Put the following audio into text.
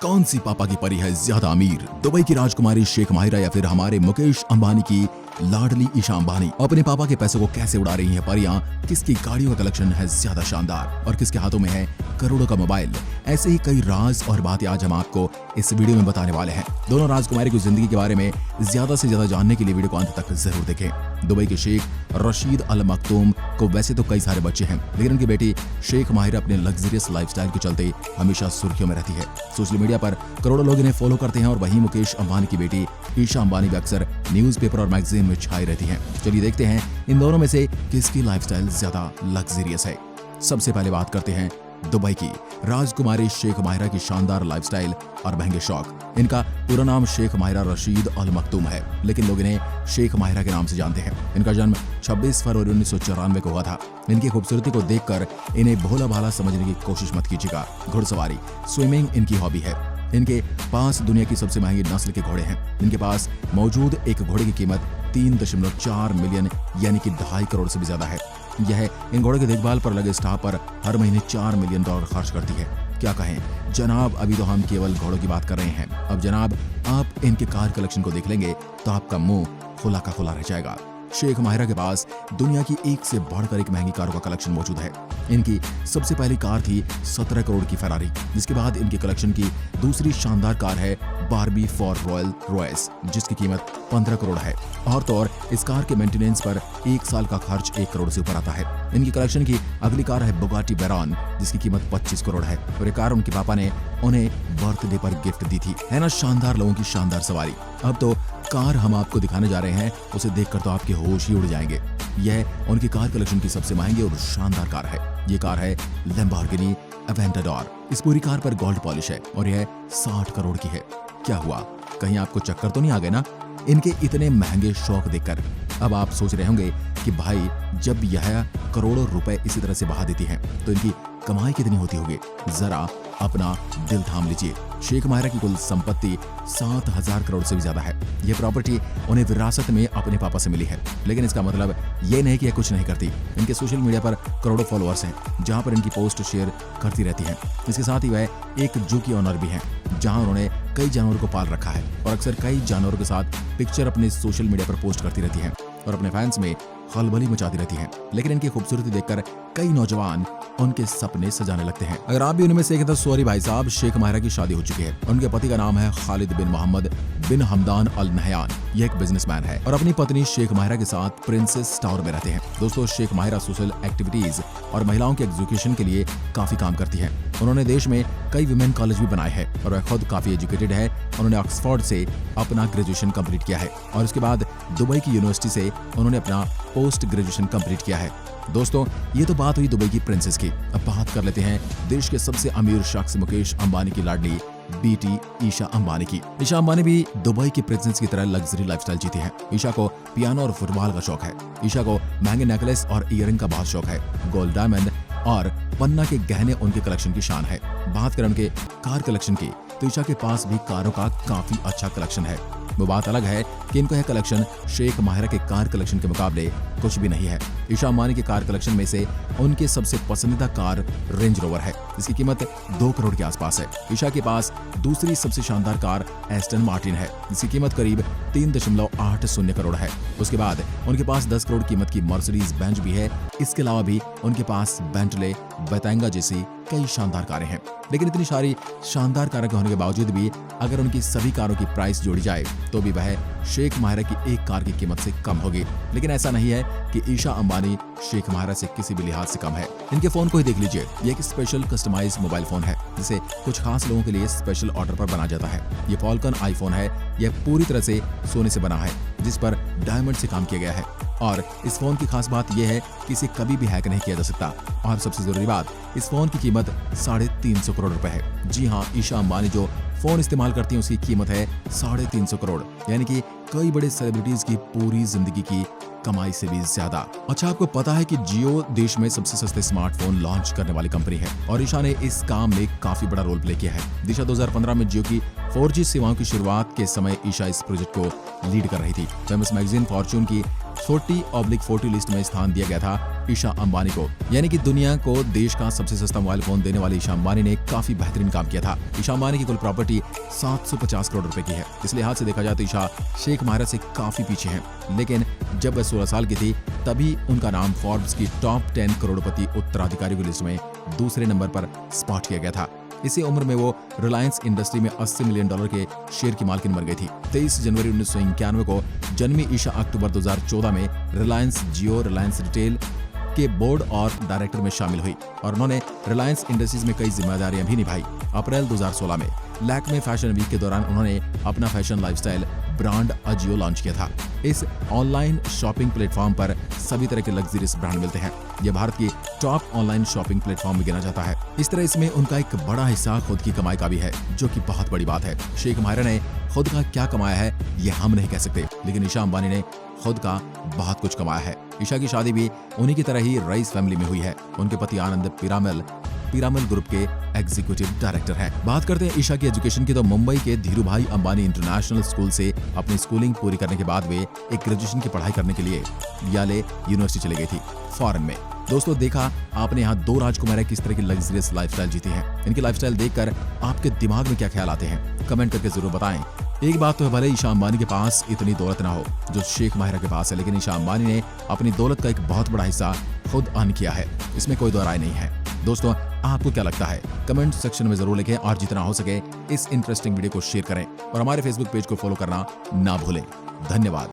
कौन सी पापा की परी है ज्यादा अमीर, दुबई की राजकुमारी शेख माहिरा या फिर हमारे मुकेश अंबानी की लाडली ईशा अंबानी? अपने पापा के पैसों को कैसे उड़ा रही हैं परियां? किसकी गाड़ियों का कलेक्शन है ज्यादा शानदार और किसके हाथों में है करोड़ों का मोबाइल? ऐसे ही कई राज और बातें आज हम आपको इस वीडियो में बताने वाले हैं। दोनों राजकुमारी की जिंदगी के बारे में ज्यादा से ज्यादा जानने के लिए वीडियो को अंत तक जरूर देखें। दुबई के शेख रशीद अल मखतूम को वैसे तो कई सारे बच्चे हैं, लेकिन उनकी बेटी शेख माहिरा अपने लग्जरियस लाइफस्टाइल के चलते हमेशा सुर्खियों में रहती है। सोशल मीडिया पर करोड़ों लोग इन्हें फॉलो करते हैं और वहीं मुकेश अंबानी की बेटी ईशा अंबानी भी अक्सर न्यूज़पेपर और मैगजीन में छाई रहती हैं। चलिए देखते हैं इन दोनों में से किसकी लाइफस्टाइल ज्यादा लग्जरियस है। सबसे पहले बात करते हैं दुबई की राजकुमारी शेख माहिरा की शानदार लाइफस्टाइल और महंगे शौक। इनका पूरा नाम शेख माहिरा रशीद अल मखतूम है, लेकिन लोग इन्हें शेख माहिरा के नाम से जानते हैं। इनका जन्म 26 फरवरी 1994 को हुआ था। इनकी खूबसूरती को देखकर इन्हें भोला भाला समझने की कोशिश मत कीजिएगा। घुड़सवारी, स्विमिंग इनकी हॉबी है। इनके पास दुनिया की सबसे महंगी नस्ल के घोड़े हैं। इनके पास मौजूद एक घोड़े की कीमत 3.4 मिलियन यानी कि 2.5 करोड़ से भी ज्यादा है। यह इन घोड़े की देखभाल पर लगे स्टाफ पर हर महीने $4 मिलियन खर्च करती है। क्या कहें जनाब, अभी तो हम केवल घोड़ों की बात कर रहे हैं। अब जनाब आप इनके कार कलेक्शन को देख लेंगे तो आपका मुंह खुला का खुला रह जाएगा। शेख माहिरा के पास दुनिया की एक से बढ़कर एक महंगी कारों का कलेक्शन मौजूद है। इनकी सबसे पहली कार थी 17 करोड़ की फेरारी, जिसके बाद इनके कलेक्शन की दूसरी शानदार कार है बारबी फॉर रॉयल रॉयस, जिसकी कीमत 15 करोड़ है। और तो और इस कार के मेंटेनेंस पर 1 साल का खर्च 1 करोड़ से ऊपर आता है। इनकी कलेक्शन की अगली कार है बुगाटी वेरॉन, जिसकी कीमत 25 करोड़ है और ये कार उनके पापा ने उन्हें बर्थडे पर गिफ्ट दी थी। है ना शानदार लोगों की शानदार सवारी। अब तो कार हम आपको दिखाने जा रहे हैं, उसे देखकर तो आपके होश ही उड़ जाएंगे। यह उनकी कार कलेक्शन की सबसे महंगी और शानदार कार है। ये कार है लैम्बोर्गिनी अवेंटाडोर। इस पूरी कार पर गोल्ड पॉलिश है और यह 60 करोड़ की है। क्या हुआ, कहीं आपको चक्कर तो नहीं आ गए ना इनके इतने महंगे शौक देखकर? अब आप सोच रहे होंगे कि भाई जब यह करोड़ों रुपए इसी तरह से बहा देती हैं तो इनकी कमाई कितनी होती होगी? जरा अपना दिल थाम लीजिए। शेख माहिरा की कुल संपत्ति 7,000 करोड़ से भी ज्यादा है। यह प्रॉपर्टी उन्हें विरासत में अपने पापा से मिली है, लेकिन इसका मतलब ये नहीं कि यह कुछ नहीं करती। इनके सोशल मीडिया पर करोड़ों फॉलोअर्स हैं, जहां पर इनकी पोस्ट शेयर करती रहती हैं। इसके साथ ही वह एक जू की ऑनर भी हैं, जहां उन्होंने कई जानवरों को पाल रखा है और अक्सर कई जानवरों के साथ पिक्चर अपने सोशल मीडिया पर पोस्ट करती रहती हैं और अपने फैंस में खलबली मचाती रहती हैं। लेकिन इनकी खूबसूरती देखकर कई नौजवान उनके सपने सजाने लगते हैं। अगर आप भी उनमें से एक तो सॉरी भाई साहब, शेख माहिरा की शादी हो चुकी है। उनके पति का नाम है खालिद बिन मोहम्मद बिन हमदान अल नहयान। यह एक बिजनेसमैन है और अपनी पत्नी शेख माहिरा के साथ प्रिंसेस टावर में रहते हैं। दोस्तों शेख माहिरा सोशल एक्टिविटीज और महिलाओं के एजुकेशन के लिए काफी काम करती है। उन्होंने देश में कई वुमेन कॉलेज भी बनाए हैं और वह खुद काफी एजुकेटेड है। उन्होंने ऑक्सफोर्ड से अपना ग्रेजुएशन कंप्लीट किया है और उसके बाद दुबई की यूनिवर्सिटी से उन्होंने अपना पोस्ट ग्रेजुएशन कंप्लीट किया है। दोस्तों ये तो बात हुई दुबई की प्रिंसेस की। अब बात कर लेते हैं देश के सबसे अमीर शख्स मुकेश अंबानी की लाडली बेटी ईशा अंबानी की। ईशा अंबानी भी दुबई की प्रिंसेस की तरह लग्जरी लाइफस्टाइल जीती है। ईशा को पियानो और फुटबॉल का शौक है। ईशा को महंगे नेकलेस और ईयरिंग का बहुत शौक है। गोल्ड, डायमंड और पन्ना के गहने उनके कलेक्शन की शान है। बात करें उनके कार कलेक्शन की तो ईशा के पास भी कारों का काफी अच्छा कलेक्शन है। वो बात अलग है कि इनको यह कलेक्शन शेख माहिरा के कार कलेक्शन के मुकाबले कुछ भी नहीं है। ईशा अंबानी के कार कलेक्शन में से उनके सबसे पसंदीदा कार रेंज रोवर है, जिसकी कीमत 2 करोड़ के आसपास है। ईशा के पास दूसरी सबसे शानदार कार एस्टन मार्टिन है, जिसकी कीमत करीब 3.80 करोड़ है। उसके बाद उनके पास 10 करोड़ कीमत की मर्सिडीज बेंज भी है। इसके अलावा भी उनके पास बेंटले, बेतांगा जैसी कई शानदार कारें हैं। लेकिन इतनी सारी शानदार कारें होने के बावजूद भी अगर उनकी सभी कारों की प्राइस जोड़ी जाए तो भी वह शेख माहिरा की एक कार की कीमत से कम होगी। लेकिन ऐसा नहीं है कि ईशा अंबानी शेख माहिरा से किसी भी लिहाज से कम है। इनके फोन को ही देख लीजिए। ये एक स्पेशल कस्टमाइज मोबाइल फोन है, जिसे कुछ खास लोगों के लिए स्पेशल ऑर्डर पर बनाया जाता है। ये फॉल्कन आईफोन है। यह पूरी तरह से सोने से बना है, जिस पर डायमंड से काम किया गया है। और इस फोन की खास बात यह है कि इसे कभी भी हैक नहीं किया जा सकता। और सबसे जरूरी बात, इस फोन की कीमत 350 करोड़ रुपए है। जी हाँ, ईशा अंबानी जो फोन इस्तेमाल करती हैं उसकी कीमत है 350 करोड़, यानी कि कई बड़े सेलिब्रिटीज की पूरी जिंदगी की कमाई से भी ज्यादा। अच्छा, आपको पता है कि जियो देश में सबसे सस्ते स्मार्टफोन लॉन्च करने वाली कंपनी है और ईशा ने इस काम में काफी बड़ा रोल प्ले किया है। दिशा 2015 में जियो की 4G सेवाओं की शुरुआत के समय ईशा इस प्रोजेक्ट को लीड कर रही थी। फेमस मैगजीन फॉर्च्यून की 40/40 लिस्ट में स्थान दिया गया था ईशा अंबानी को। यानी कि दुनिया को देश का सबसे सस्ता मोबाइल फोन देने वाले ईशा अंबानी ने काफी बेहतरीन काम किया था। ईशा अंबानी की कुल प्रॉपर्टी 750 करोड़ रुपए की है। इस लिहाज से देखा जाए तो ईशा शेख माहिरा से काफी पीछे हैं। लेकिन जब वह 16 साल की थी तभी उनका नाम फोर्ब्स की टॉप 10 करोड़पति उत्तराधिकारी की लिस्ट में दूसरे नंबर पर स्पॉट किया गया था। इसी उम्र में वो रिलायंस इंडस्ट्री में $80 मिलियन के शेयर की मालकिन बन गई थी। 23 जनवरी 1991 को जन्मी ईशा अक्टूबर 2014 में रिलायंस जियो रिलायंस रिटेल के बोर्ड और डायरेक्टर में शामिल हुई और उन्होंने रिलायंस इंडस्ट्रीज में कई जिम्मेदारियां भी निभाई। अप्रैल 2016 में लैक्मे फैशन वीक के दौरान उन्होंने अपना fashion lifestyle brand Ajio launch किया था। इस ऑनलाइन शॉपिंग प्लेटफॉर्म पर सभी तरह के लग्जरियस ब्रांड मिलते हैं। यह भारत की टॉप ऑनलाइन शॉपिंग प्लेटफॉर्म में गिना जाता है। इस तरह इसमें उनका एक बड़ा हिस्सा खुद की कमाई का भी है, जो कि बहुत बड़ी बात है। शेख माहिरा ने खुद का क्या कमाया है ये हम नहीं कह सकते, लेकिन ईशा अंबानी ने खुद का बहुत कुछ कमाया है। ईशा की शादी भी उन्हीं की तरह ही रईस फैमिली में हुई है। उनके पति आनंद पिरामल ग्रुप के एग्जीक्यूटिव डायरेक्टर हैं। बात करते हैं ईशा की एजुकेशन की, तो मुंबई के धीरूभाई अंबानी इंटरनेशनल स्कूल से अपनी स्कूलिंग पूरी करने के बाद वे एक ग्रेजुएशन की पढ़ाई करने के लिए याले यूनिवर्सिटी चली गई थी फॉरेन में। दोस्तों, देखा आपने यहाँ 2 राजकुमारियां किस तरह की लग्जरियस लाइफस्टाइल जीती हैं। इनकी लाइफस्टाइल देखकर आपके दिमाग में क्या ख्याल आते हैं, कमेंट करके जरूर बताएं। एक बात तो है, भले ईशा अंबानी के पास इतनी दौलत ना हो जो शेख माहिरा के पास है, लेकिन ईशा अंबानी ने अपनी दौलत का एक बहुत बड़ा हिस्सा खुद अर्न किया है, इसमें कोई दो राय नहीं है। दोस्तों, आपको क्या लगता है कमेंट सेक्शन में जरूर लिखें और जितना हो सके इस इंटरेस्टिंग वीडियो को शेयर करें और हमारे फेसबुक पेज को फॉलो करना ना भूलें। धन्यवाद।